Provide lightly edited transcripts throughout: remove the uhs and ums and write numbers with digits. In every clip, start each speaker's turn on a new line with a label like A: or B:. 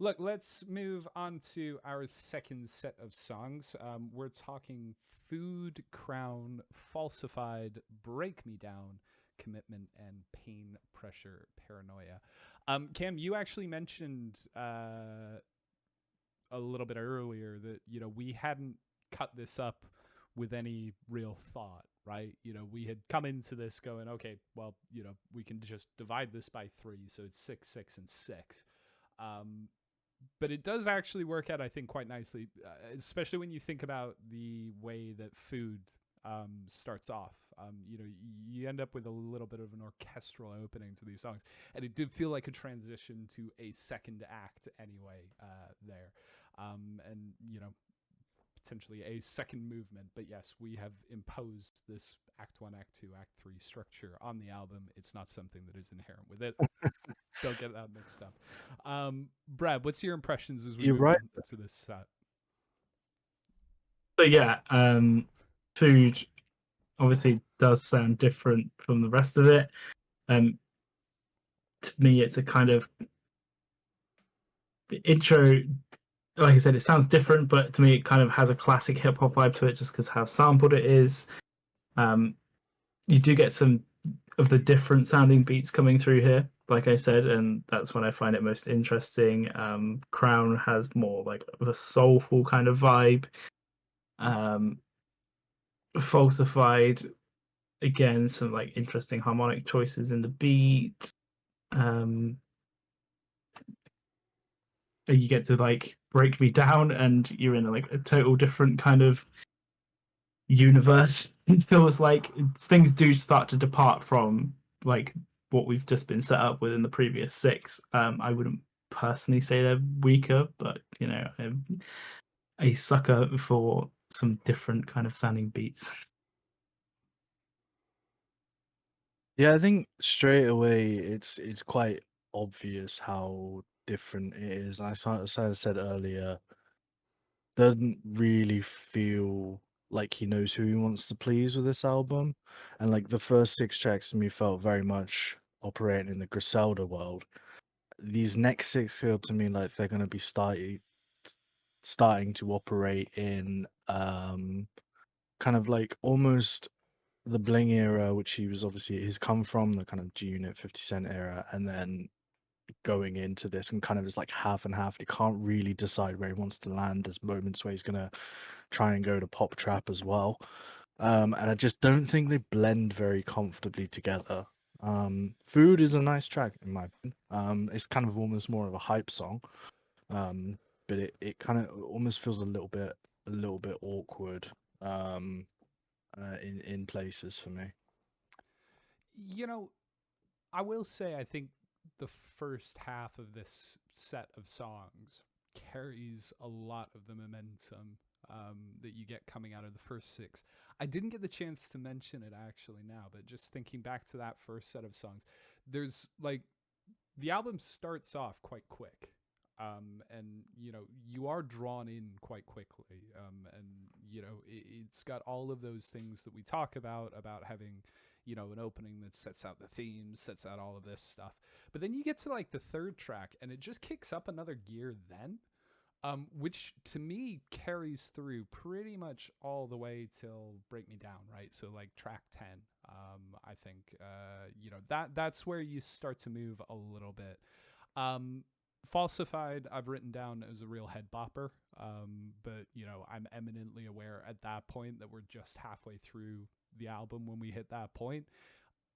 A: Look, let's move on to our second set of songs. We're talking Food, Crown, Falsified, Break Me Down, Commitment, and Pain, Pressure, Paranoia. Cam, you actually mentioned a little bit earlier that, we hadn't cut this up with any real thought, right? We had come into this going, okay, well, we can just divide this by three. So it's 6, 6, and 6. Um, but it does actually work out, I think, quite nicely, especially when you think about the way that food starts off. You end up with a little bit of an orchestral opening to these songs, and it did feel like a transition to a second act anyway there, and potentially a second movement. But yes, we have imposed this Act One, Act Two, Act Three structure on the album. It's not something that is inherent with it. Don't get that mixed up. Brad, what's your impressions as we
B: You're
A: move
B: right.
A: on to this set?
C: So yeah, food obviously does sound different from the rest of it. Um, to me, it's a kind of the intro. Like I said, it sounds different, but to me, it kind of has a classic hip hop vibe to it, just because how sampled it is. Um, you do get some of the different sounding beats coming through here, like I said, and that's when I find it most interesting. Crown has more like of a soulful kind of vibe. Um, Falsified, again, some like interesting harmonic choices in the beat. Um, you get to like break me down, and you're in like a total different kind of universe. It feels like things do start to depart from like what we've just been set up with in the previous six. I wouldn't personally say they're weaker, but I'm a sucker for some different kind of sounding beats.
B: Yeah, I think straight away it's quite obvious how different it is. And as I said earlier, doesn't really feel like he knows who he wants to please with this album. And like the first six tracks to me felt very much operating in the Griselda world. These next six feel to me like they're gonna be starting to operate in kind of like almost the Bling era, which he was obviously he's come from, the kind of G Unit 50 Cent era, and then going into this and kind of is like half and half. He can't really decide where he wants to land. There's moments where he's gonna try and go to pop trap as well. And I just don't think they blend very comfortably together. Food is a nice track in my opinion. It's kind of almost more of a hype song. Um, but it kind of almost feels a little bit awkward. Um, in places for me.
A: You know, I will say I think the first half of this set of songs carries a lot of the momentum that you get coming out of the first six. I didn't get the chance to mention it actually now, but just thinking back to that first set of songs, there's like the album starts off quite quick. And you are drawn in quite quickly, and it's got all of those things that we talk about having an opening that sets out the themes, sets out all of this stuff. But then you get to like the third track, and it just kicks up another gear then, which to me carries through pretty much all the way till Break Me Down, right? So like track 10, I think, that's where you start to move a little bit. Falsified, I've written down as a real head bopper, but I'm eminently aware at that point that we're just halfway through the album when we hit that point.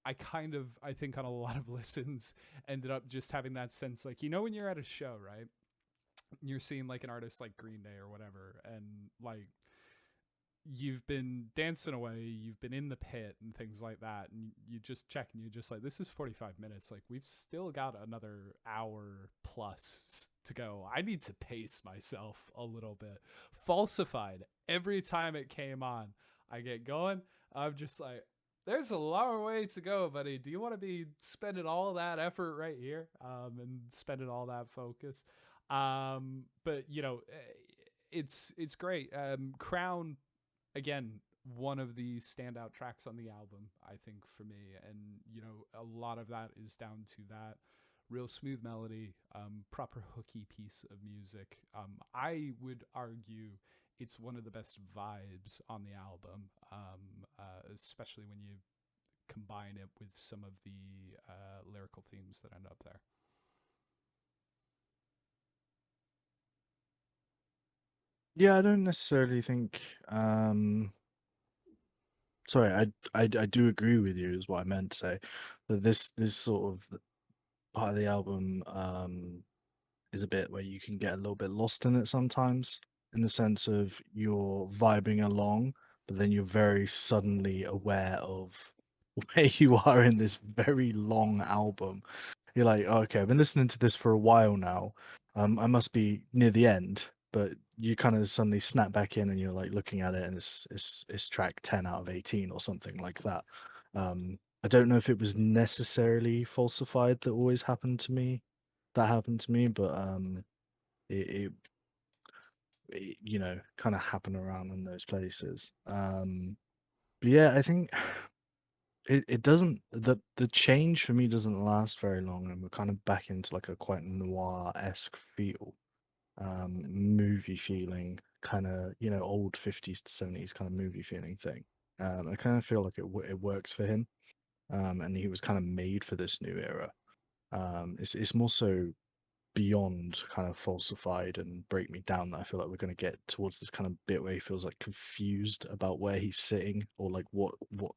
A: I think on a lot of listens ended up just having that sense, like, when you're at a show, right? You're seeing like an artist like Green Day or whatever, and like you've been dancing away, you've been in the pit and things like that, and you just check and you're just like, this is 45 minutes, like we've still got another hour plus to go. I need to pace myself a little bit. Falsified, every time it came on, I get going, I'm just like, there's a long way to go, buddy. Do you want to be spending all that effort right here, and spending all that focus? But it's great. Crown, again, one of the standout tracks on the album, I think, for me. And a lot of that is down to that real smooth melody, proper hooky piece of music. I would argue it's one of the best vibes on the album, especially when you combine it with some of the lyrical themes that end up there.
B: Yeah, I don't necessarily think. Sorry, I do agree with you. Is what I meant to say. That this sort of part of the album is a bit where you can get a little bit lost in it sometimes, in the sense of you're vibing along, but then you're very suddenly aware of where you are in this very long album. You're like, "Oh, okay, I've been listening to this for a while now. I must be near the end." But you kind of suddenly snap back in, and you're like looking at it, and it's track 10 out of 18 or something like that. I don't know if it was necessarily falsified that always happened to me. That happened to me, but it, it kind of happened around in those places. But yeah, I think it doesn't the change for me doesn't last very long, and we're kind of back into like a quite noir-esque feel, movie feeling, kind of old 50s to 70s kind of movie feeling thing. I kind of feel like it works for him, and he was kind of made for this new era. It's more so beyond kind of falsified and break me down that I feel like we're going to get towards this kind of bit where he feels like confused about where he's sitting, or like what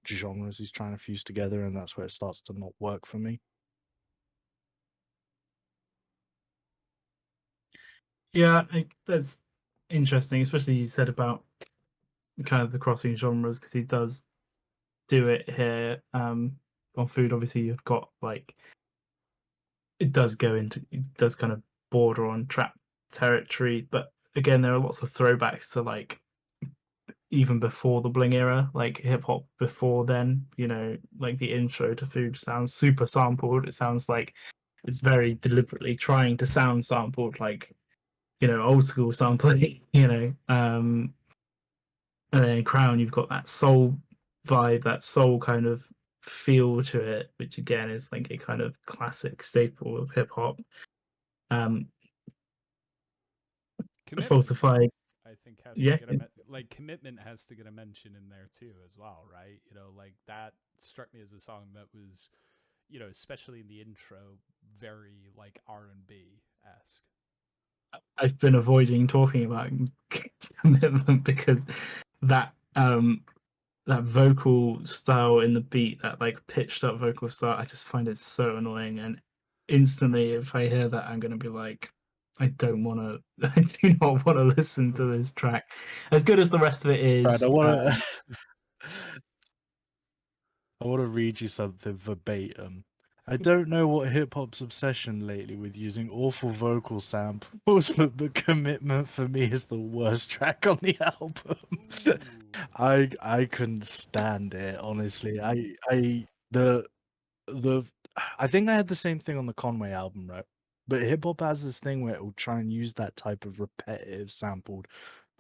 B: genres he's trying to fuse together, and that's where it starts to not work for me.
C: Yeah, that's interesting, especially you said about kind of the crossing genres, because he does do it here. On Food, obviously, you've got like it does kind of border on trap territory, but again, there are lots of throwbacks to like even before the bling era, like hip hop before then. Like the intro to Food sounds super sampled. It sounds like it's very deliberately trying to sound sampled, like old school sampling. And then Crown, you've got that soul vibe, that soul kind of feel to it, which again is like a kind of classic staple of hip hop. Um,
A: Commitment,
C: Falsified,
A: I think, has to
C: yeah,
A: get like commitment has to get a mention in there too, as well, right? Like that struck me as a song that was, especially in the intro, very like R&B esque.
C: I've been avoiding talking about commitment because that that vocal style in the beat, that like pitched up vocal style, I just find it so annoying. And instantly, if I hear that, I'm gonna be like, I don't want to. I do not want to listen to this track. As good as the rest of it
B: Right, I
C: is,
B: want to I want to read you something verbatim. I don't know what hip hop's obsession lately with using awful vocal samples, but the commitment for me is the worst track on the album. I couldn't stand it, honestly. The I think I had the same thing on the Conway album, right? But hip hop has this thing where it will try and use that type of repetitive, sampled,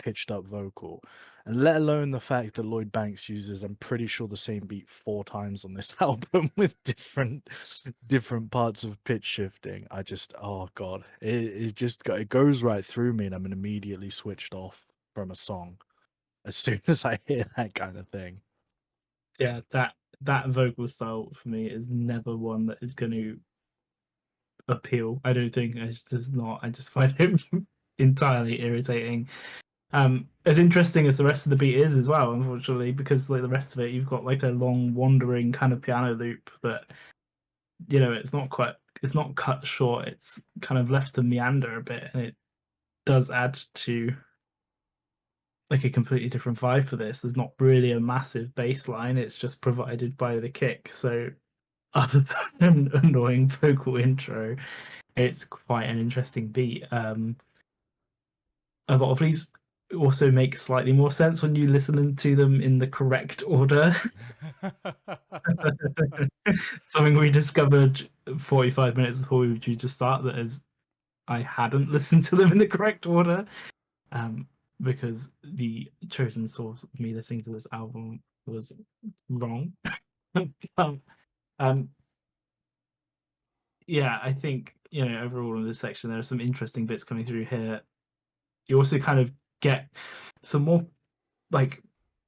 B: pitched up vocal, and let alone the fact that Lloyd Banks uses, I'm pretty sure, the same beat 4 times on this album with different parts of pitch shifting. Oh god, it goes right through me, and I'm immediately switched off from a song as soon as I hear that kind of thing.
C: yeah, that vocal style for me is never one that is going to appeal. I don't think it's just not. I just find it entirely irritating. As interesting as the rest of the beat is as well, unfortunately, because like the rest of it, you've got like a long wandering kind of piano loop that it's not cut short. It's kind of left to meander a bit, and it does add to like a completely different vibe for this. There's not really a massive bass line. It's just provided by the kick. So other than an annoying vocal intro, it's quite an interesting beat. A lot of these also make slightly more sense when you listen to them in the correct order. Something we discovered 45 minutes before we were due to start, that is, I hadn't listened to them in the correct order, because the chosen source of me listening to this album was wrong. um, um, yeah, I think, overall in this section there are some interesting bits coming through here. You also kind of get some more like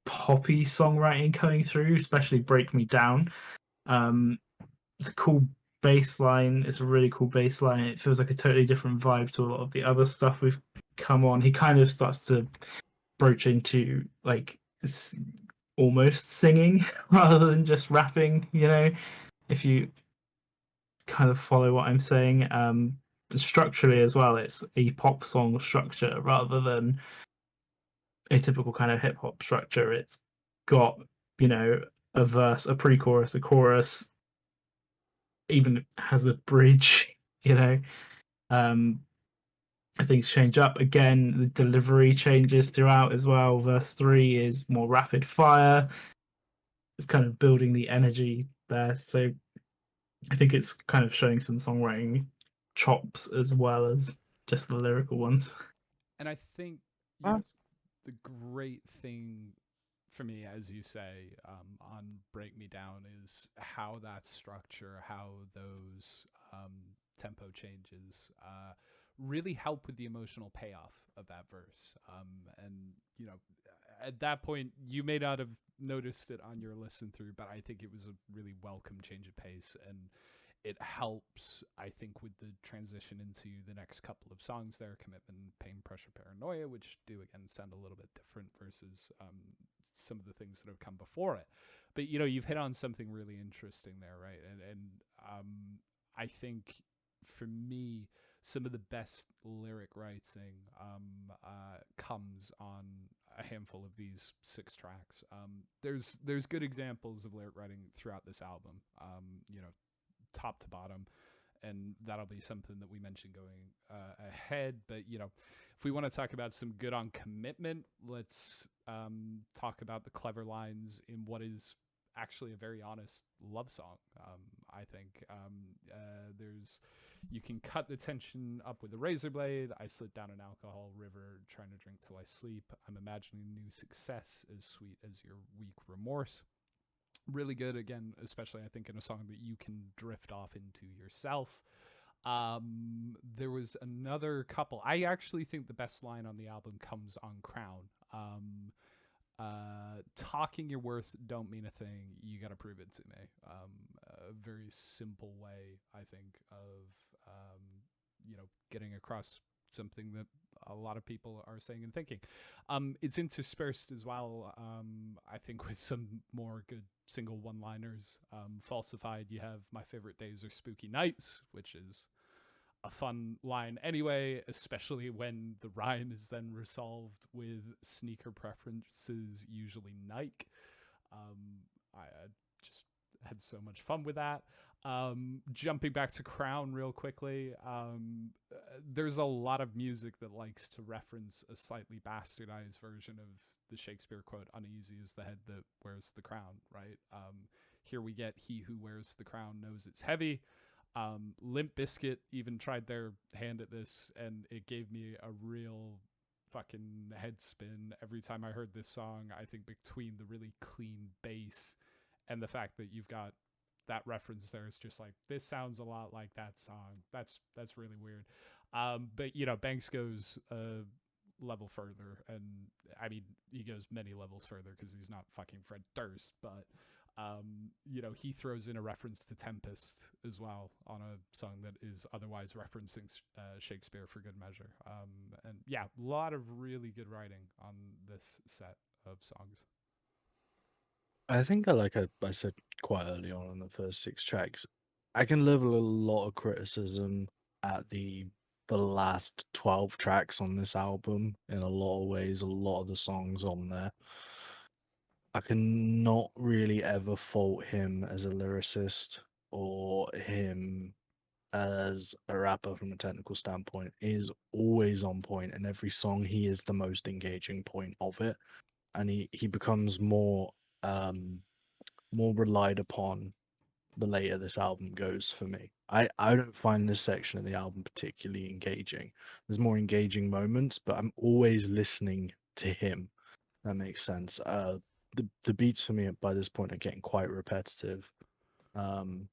C: poppy songwriting coming through, especially "Break Me Down." It's a cool bass line. It's a really cool bass line. It feels like a totally different vibe to a lot of the other stuff we've come on. He kind of starts to broach into like almost singing rather than just rapping. If you kind of follow what I'm saying. Structurally as well, it's a pop song structure rather than a typical kind of hip hop structure. It's got, a verse, a pre-chorus, a chorus, even has a bridge, you know. Um, Things change up again. The delivery changes throughout as well. Verse 3 is more rapid fire. It's kind of building the energy there. So I think it's kind of showing some songwriting chops as well as just the lyrical ones.
A: And I think
B: Uh,
A: the great thing for me, as you say, on "Break Me Down" is how that structure, how those tempo changes really help with the emotional payoff of that verse. And at that point, you may not have noticed it on your listen through, but I think it was a really welcome change of pace, and it helps, I think, with the transition into the next couple of songs there: "Commitment," "Pain, Pressure, Paranoia," which do again sound a little bit different versus some of the things that have come before it. But you've hit on something really interesting there, right? And I think for me, some of the best lyric writing comes on a handful of these 6 tracks. There's good examples of lyric writing throughout this album. Top to bottom, and that'll be something that we mentioned going ahead. But if we want to talk about some good on Commitment, let's talk about the clever lines in what is actually a very honest love song. I think there's you can cut the tension up with a razor blade. I slid down an alcohol river, trying to drink till I sleep. I'm imagining new success as sweet as your weak remorse. Really good, again, especially I think in a song that you can drift off into yourself. There was another couple. I actually think the best line on the album comes on Crown. Talking your worth don't mean a thing. You got to prove it to me. A very simple way, I think, of getting across something that a lot of people are saying and thinking. It's interspersed as well, I think, with some more good single one-liners. Falsified, you have "My favorite days are spooky nights," which is a fun line anyway, especially when the rhyme is then resolved with "sneaker preferences, usually Nike." I just had so much fun with that. Jumping back to Crown real quickly, there's a lot of music that likes to reference a slightly bastardized version of the Shakespeare quote, "Uneasy is the head that wears the crown," right? Here we get "He who wears the crown knows it's heavy." Limp Bizkit even tried their hand at this, and it gave me a real fucking head spin every time I heard this song. I think between the really clean bass and the fact that you've got that reference there, it's just like, this sounds a lot like that song. That's really weird. But Banks goes a level further, and I mean, he goes many levels further because he's not fucking Fred Durst, but he throws in a reference to Tempest as well on a song that is otherwise referencing Shakespeare for good measure. And yeah, a lot of really good writing on this set of songs.
B: I think I said quite early on in the first 6 tracks, I can level a lot of criticism at the last 12 tracks on this album in a lot of ways. A lot of the songs on there, I can not really ever fault him as a lyricist or him as a rapper from a technical standpoint. He is always on point in every song. He is the most engaging point of it, and he becomes more relied upon the later this album goes for me. I don't find this section of the album particularly engaging. There's more engaging moments, but I'm always listening to him. That makes sense. The beats for me by this point are getting quite repetitive. Um,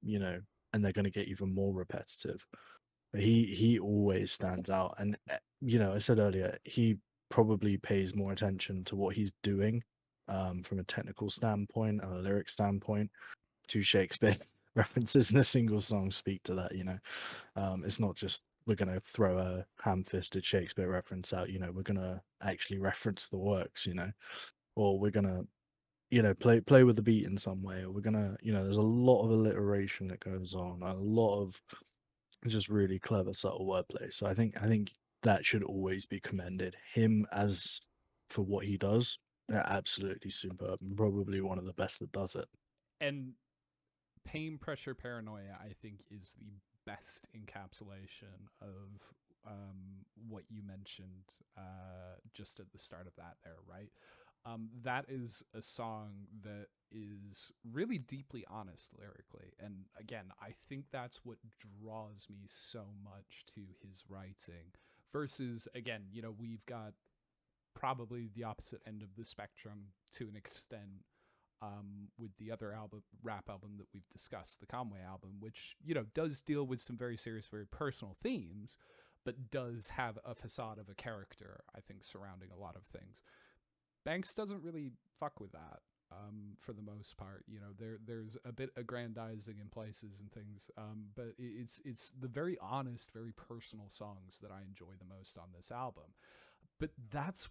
B: you know, and they're going to get even more repetitive. But he always stands out, and I said earlier, he probably pays more attention to what he's doing, from a technical standpoint and a lyric standpoint, to Shakespeare. References in a single song speak to that. It's not just we're going to throw a ham-fisted Shakespeare reference out. We're going to actually reference the works. Or we're going to play with the beat in some way, or we're gonna, there's a lot of alliteration that goes on, a lot of just really clever, subtle wordplay. So I think that should always be commended. Him as for what he does, they're absolutely superb, and probably one of the best that does it.
A: And Pain, Pressure, Paranoia, I think, is the best encapsulation of what you mentioned just at the start of that there, right? That is a song that is really deeply honest lyrically. And again, I think that's what draws me so much to his writing. Versus, again, we've got probably the opposite end of the spectrum to an extent with the other rap album that we've discussed, the Conway album, which does deal with some very serious, very personal themes, but does have a facade of a character, I think, surrounding a lot of things. Banks doesn't really fuck with that for the most part. There's a bit aggrandizing in places and things, but it's the very honest, very personal songs that I enjoy the most on this album. But that's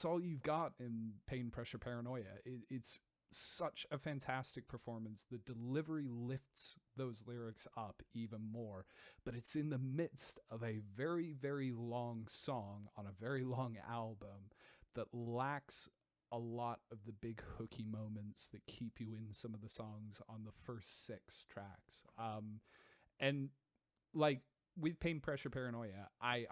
A: all you've got in Pain, Pressure, Paranoia. It's such a fantastic performance. The delivery lifts those lyrics up even more, but it's in the midst of a very, very long song on a very long album that lacks a lot of the big hooky moments that keep you in some of the songs on the first 6 tracks. And like with Pain, Pressure, Paranoia, I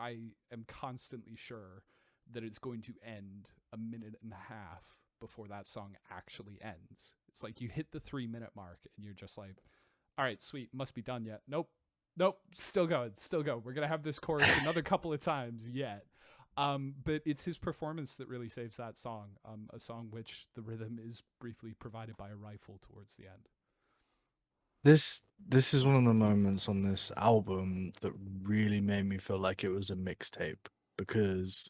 A: am constantly sure that it's going to end a minute and a half before that song actually ends. It's like you hit the 3-minute mark and you're just like, all right, sweet, must be done yet. Nope, still going. We're going to have this chorus another couple of times yet. But it's his performance that really saves that song, a song which the rhythm is briefly provided by a rifle towards the end.
B: This is one of the moments on this album that really made me feel like it was a mixtape, because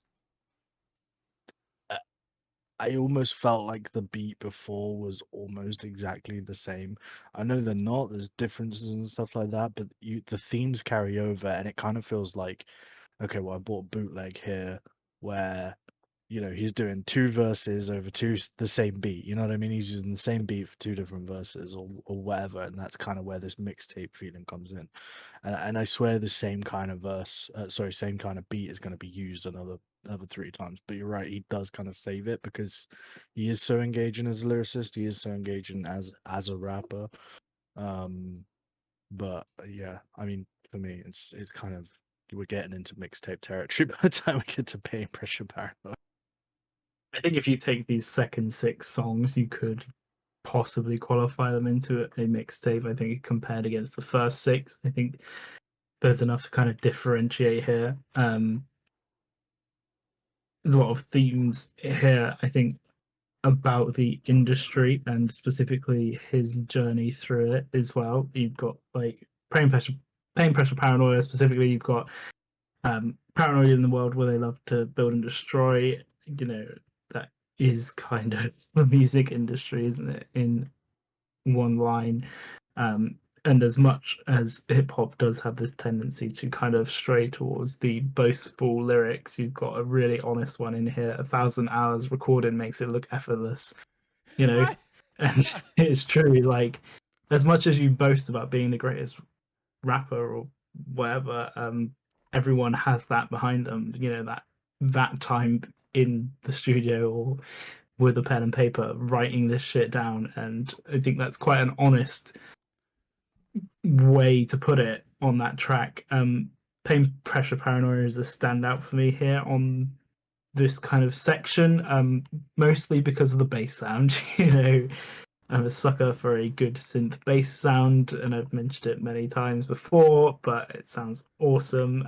B: I almost felt like the beat before was almost exactly the same. I know they're not, there's differences and stuff like that, but the themes carry over, and it kind of feels like, okay, well, I bought a bootleg here where, he's doing 2 verses over the same beat. You know what I mean? He's using the same beat for 2 different verses, or whatever, and that's kind of where this mixtape feeling comes in. And I swear the same kind of same kind of beat is going to be used another 3 times. But you're right, he does kind of save it because he is so engaging as a lyricist. He is so engaging as a rapper. But yeah, I mean, for me, it's kind of, we're getting into mixtape territory by the time we get to Pain, Pressure, Paranoia.
C: I think if you take these second 6 songs, you could possibly qualify them into a mixtape. I think compared against the first 6, I think there's enough to kind of differentiate here. There's a lot of themes here, I think, about the industry and specifically his journey through it as well. You've got like Pain, Pressure, Paranoia. Specifically, you've got paranoia in the world where they love to build and destroy. That is kind of the music industry, isn't it? In one line. And as much as hip hop does have this tendency to kind of stray towards the boastful lyrics, you've got a really honest one in here. 1,000 hours recording makes it look effortless, and it's true. Like, as much as you boast about being the greatest rapper or whatever, everyone has that behind them. That time in the studio or with a pen and paper writing this shit down, and I think that's quite an honest way to put it on that track. Pain, Pressure, Paranoia is a standout for me here on this kind of section, mostly because of the bass sound. I'm a sucker for a good synth bass sound, and I've mentioned it many times before, but it sounds awesome.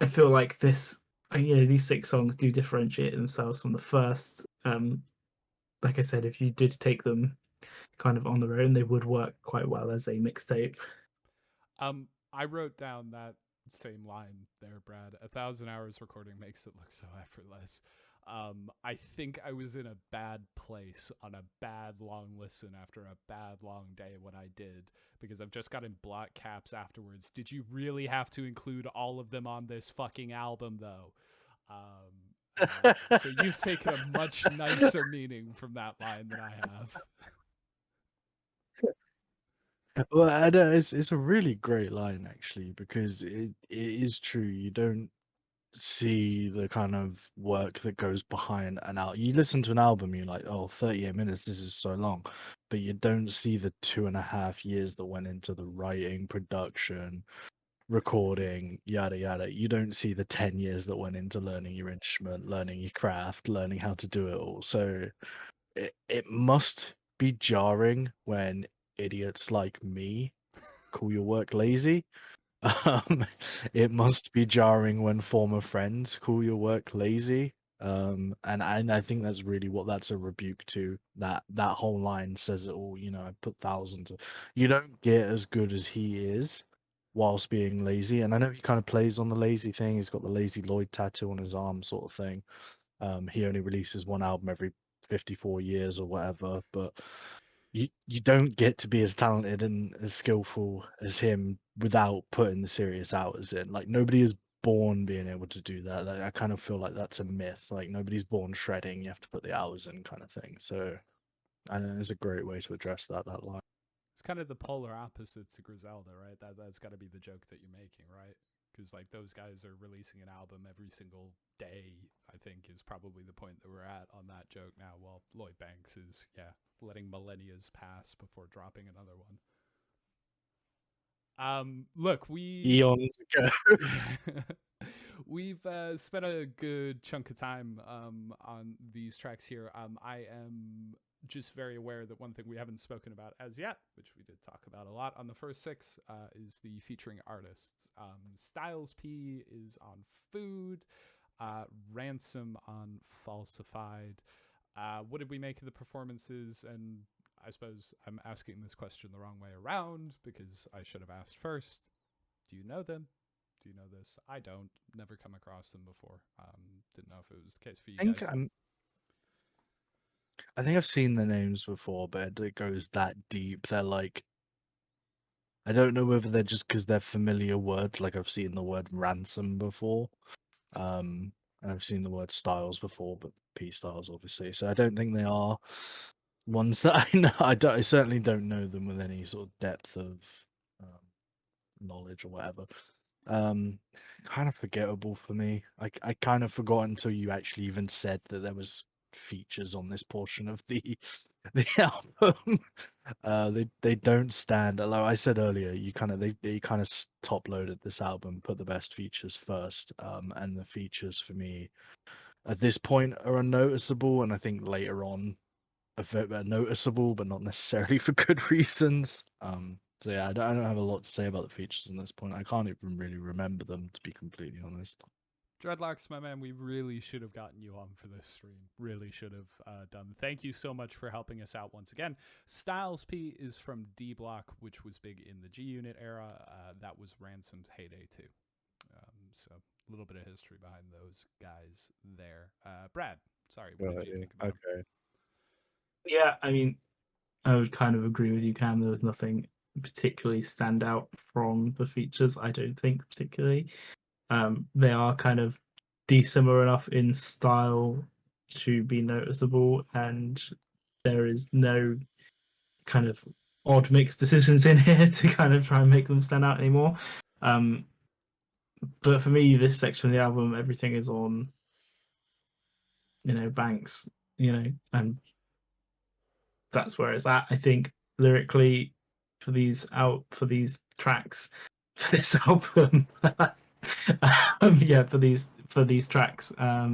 C: I feel like these 6 songs do differentiate themselves from the first. Like I said, if you did take them kind of on their own, they would work quite well as a mixtape.
A: I wrote down that same line there, Brad. 1,000 hours recording makes it look so effortless. I think I was in a bad place on a bad long listen after a bad long day when I did, because I've just got in block caps afterwards. Did you really have to include all of them on this fucking album, though? So you've taken a much nicer meaning from that line than I have.
B: Well, I know it's a really great line actually, because it is true. You don't see the kind of work that goes behind an album. You listen to an album, you're like, oh, 38 minutes, this is so long. But you don't see the 2.5 years that went into the writing, production, recording, yada yada. You don't see the 10 years that went into learning your instrument, learning your craft, learning how to do it all. So it must be jarring when idiots like me call your work lazy. Um, it must be jarring when former friends call your work lazy. And I think that's really what that's a rebuke to. That whole line says it all. You know, I put thousands. You don't get as good as he is whilst being lazy. And I know he kind of plays on the lazy thing. He's got the lazy Lloyd tattoo on his arm, sort of thing. He only releases one album every 54 years or whatever, but you don't get to be as talented and as skillful as him without putting the serious hours in. Like nobody is born being able to do that. Like, I kind of feel like that's a myth. Like nobody's born shredding. You have to put the hours in, kind of thing. So I know it's a great way to address that line.
A: It's kind of the polar opposite to Griselda, right? That's got to be the joke that you're making, right? Because like those guys are releasing an album every single day. I think is probably the point that we're at on that joke now. While Lloyd Banks is letting millennias pass before dropping another one. Look,
B: Eons ago.
A: we've spent a good chunk of time on these tracks here. I am just very aware that one thing we haven't spoken about as yet, which we did talk about a lot on the first six, is the featuring artists. Styles P is on Food, Ransom on Falsified. What did we make of the performances? And I suppose I'm asking this question the wrong way around because I should have asked first. Do you know them? Do you know this? I don't. Never come across them before. Didn't know if it was the case for you guys.
B: I think I've seen the names before, but it goes that deep. They're like, I don't know whether they're just because they're familiar words. Like I've seen the word ransom before, and I've seen the word styles before, but P styles obviously. So I don't think they are ones that I know. I certainly don't know them with any sort of depth of knowledge or whatever. Kind of forgettable for me. I kind of forgot until you actually even said that there was features on this portion of the the album. They don't stand. Like I said earlier, they kind of top loaded this album, put the best features first. And the features for me at this point are unnoticeable, and I think later on are noticeable, but not necessarily for good reasons. So yeah, I don't have a lot to say about the features in this point. I can't even really remember them, to be completely honest.
A: Dreadlocks, my man, we really should have gotten you on for this stream. Really should have done. Thank you so much for helping us out once again. Styles P is from D Block, which was big in the G Unit era. That was Ransom's heyday too. So a little bit of history behind those guys there. Brad, sorry, what did you think about them?
C: Yeah, I mean, I would kind of agree with you, Cam. There was nothing particularly stand out from the features, I don't think, particularly. They are kind of dissimilar enough in style to be noticeable, and there is no kind of odd mixed decisions in here to kind of try and make them stand out anymore. But for me, this section of the album, everything is on, Banks, and that's where it's at. I think lyrically for these tracks, for this album, for these tracks, I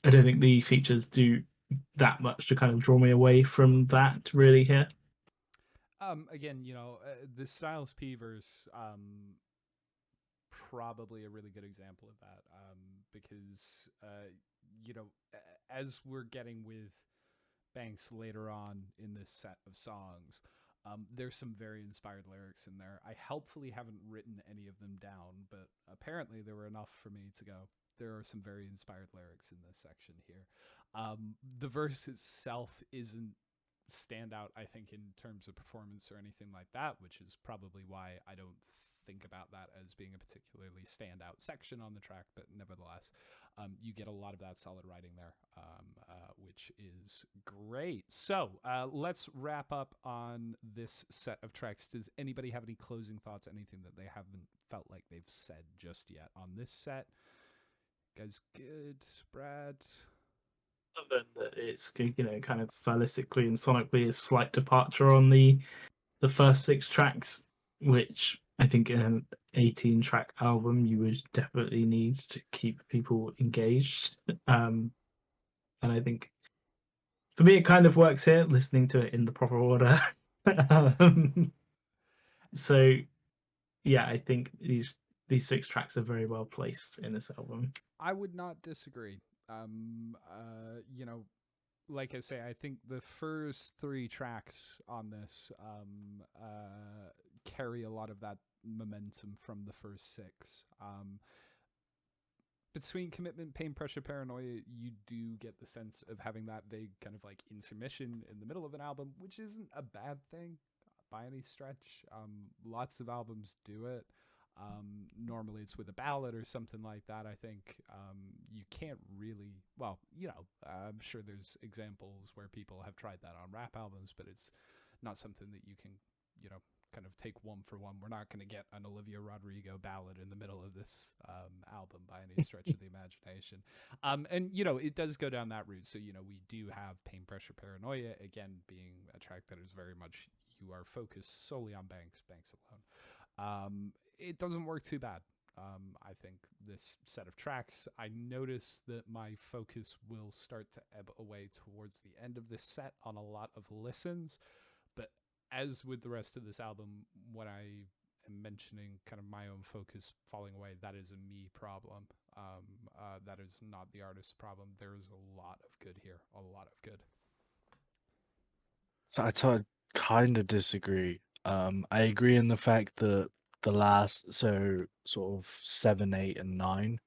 C: don't think the features do that much to kind of draw me away from that really here.
A: Again, the Styles P verse, probably a really good example of that, because, as we're getting with Banks later on in this set of songs. There's some very inspired lyrics in there. I helpfully haven't written any of them down, but apparently there were enough for me to go. There are some very inspired lyrics in this section here. The verse itself isn't standout, I think, in terms of performance or anything like that, which is probably why I don't think about that as being a particularly standout section on the track, but nevertheless, you get a lot of that solid writing there, which is great. So let's wrap up on this set of tracks. Does anybody have any closing thoughts, anything that they haven't felt like they've said just yet on this set? Guys, good? Brad?
C: Other than that, it's, kind of stylistically and sonically a slight departure on the first 6 tracks, which I think in an 18-track album you would definitely need to keep people engaged. And I think for me it kind of works here, listening to it in the proper order. So yeah, I think these 6 tracks are very well placed in this album.
A: I would not disagree. Like I say, I think the first 3 tracks on this carry a lot of that momentum from the first 6. Between Commitment, Pain, Pressure, Paranoia, you do get the sense of having that vague kind of like intermission in the middle of an album, which isn't a bad thing by any stretch. Lots of albums do it. Normally it's with a ballad or something like that. I think you can't really, well, I'm sure there's examples where people have tried that on rap albums, but it's not something that you can, kind of take one for one. We're not going to get an Olivia Rodrigo ballad in the middle of this album by any stretch of the imagination. And, it does go down that route. So, we do have Pain, Pressure, Paranoia, again, being a track that is very much, you are focused solely on Banks alone. It doesn't work too bad. I think this set of tracks, I notice that my focus will start to ebb away towards the end of this set on a lot of listens. But as with the rest of this album, when I am mentioning kind of my own focus falling away, that is a me problem. That is not the artist's problem. There is a lot of good here, a lot of good.
B: So I kind of disagree. I agree in the fact that the last, so sort of 7, 8, and 9,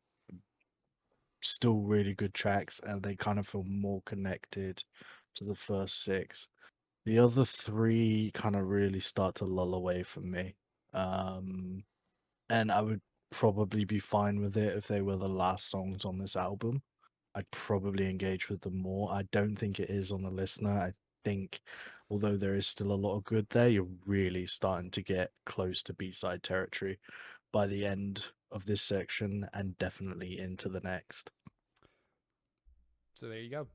B: still really good tracks, and they kind of feel more connected to the first 6. The other 3 kind of really start to lull away from me. And I would probably be fine with it if they were the last songs on this album. I'd probably engage with them more. I don't think it is on the listener. I think, although there is still a lot of good there, you're really starting to get close to B-side territory by the end of this section and definitely into the next.
A: So there you go.